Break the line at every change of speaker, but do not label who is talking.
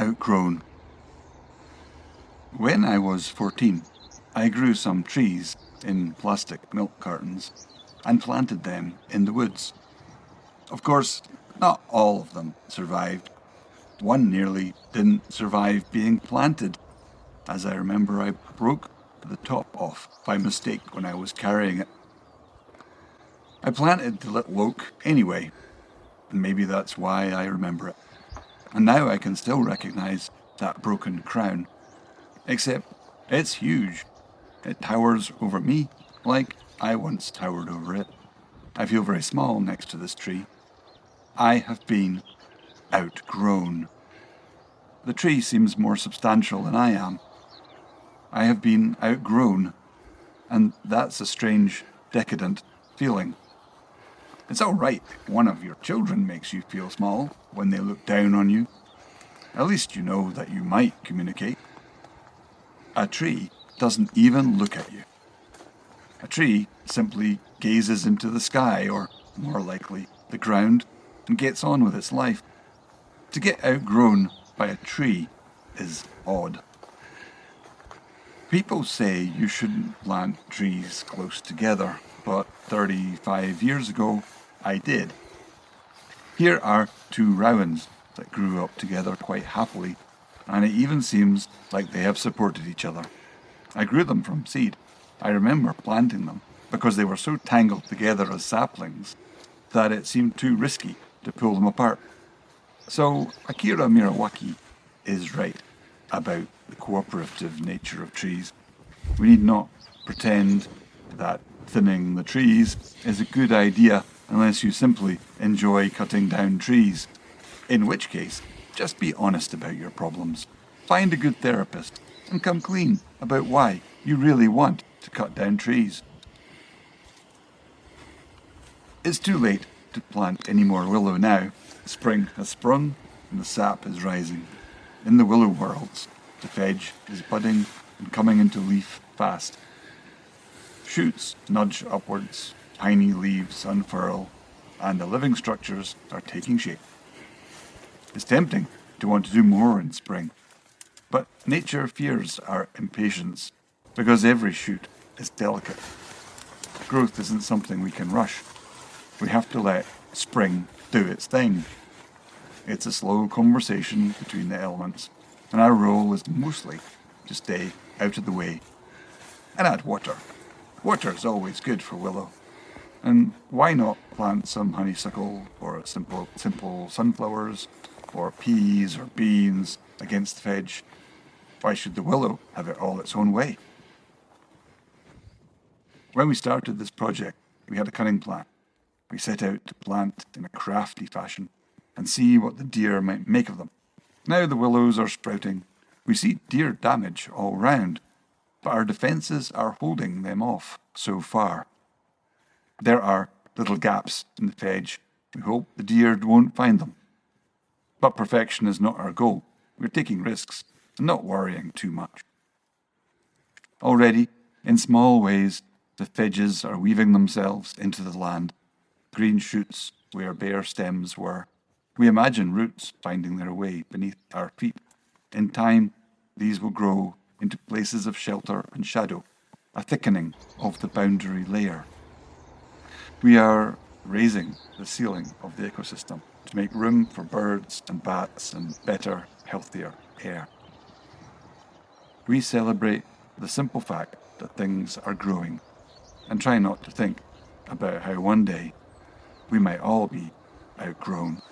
Outgrown. When I was 14, I grew some trees in plastic milk cartons and planted them in the woods. Of course, not all of them survived. One nearly didn't survive being planted, as I remember I broke the top off by mistake when I was carrying it. I planted the little oak anyway, and maybe that's why I remember it. And now I can still recognize that broken crown. Except it's huge. It towers over me like I once towered over it. I feel very small next to this tree. I have been outgrown. The tree seems more substantial than I am. I have been outgrown, and that's a strange, decadent feeling. It's all right if one of your children makes you feel small when they look down on you. At least you know that you might communicate. A tree doesn't even look at you. A tree simply gazes into the sky, or more likely, the ground, and gets on with its life. To get outgrown by a tree is odd. People say you shouldn't plant trees close together, but 35 years ago, I did. Here are two rowans that grew up together quite happily, and it even seems like they have supported each other. I grew them from seed. I remember planting them because they were so tangled together as saplings that it seemed too risky to pull them apart. So Akira Miyawaki is right about the cooperative nature of trees. We need not pretend that thinning the trees is a good idea unless you simply enjoy cutting down trees. In which case, just be honest about your problems. Find a good therapist and come clean about why you really want to cut down trees. It's too late to plant any more willow now. Spring has sprung and the sap is rising. In the willow worlds, the fedge is budding and coming into leaf fast. Shoots nudge upwards, tiny leaves unfurl, and the living structures are taking shape. It's tempting to want to do more in spring, but nature fears our impatience because every shoot is delicate. Growth isn't something we can rush. We have to let spring do its thing. It's a slow conversation between the elements, and our role is mostly to stay out of the way and add water. Water is always good for willow. And why not plant some honeysuckle or simple sunflowers or peas or beans against the fedge? Why should the willow have it all its own way? When we started this project, we had a cunning plan. We set out to plant in a crafty fashion and see what the deer might make of them. Now the willows are sprouting. We see deer damage all round, but our defences are holding them off so far. There are little gaps in the fedge. We hope the deer won't find them. But perfection is not our goal. We're taking risks and not worrying too much. Already, in small ways, the fedges are weaving themselves into the land. Green shoots where bare stems were. We imagine roots finding their way beneath our feet. In time, these will grow into places of shelter and shadow, a thickening of the boundary layer. We are raising the ceiling of the ecosystem to make room for birds and bats and better, healthier air. We celebrate the simple fact that things are growing and try not to think about how one day we might all be outgrown.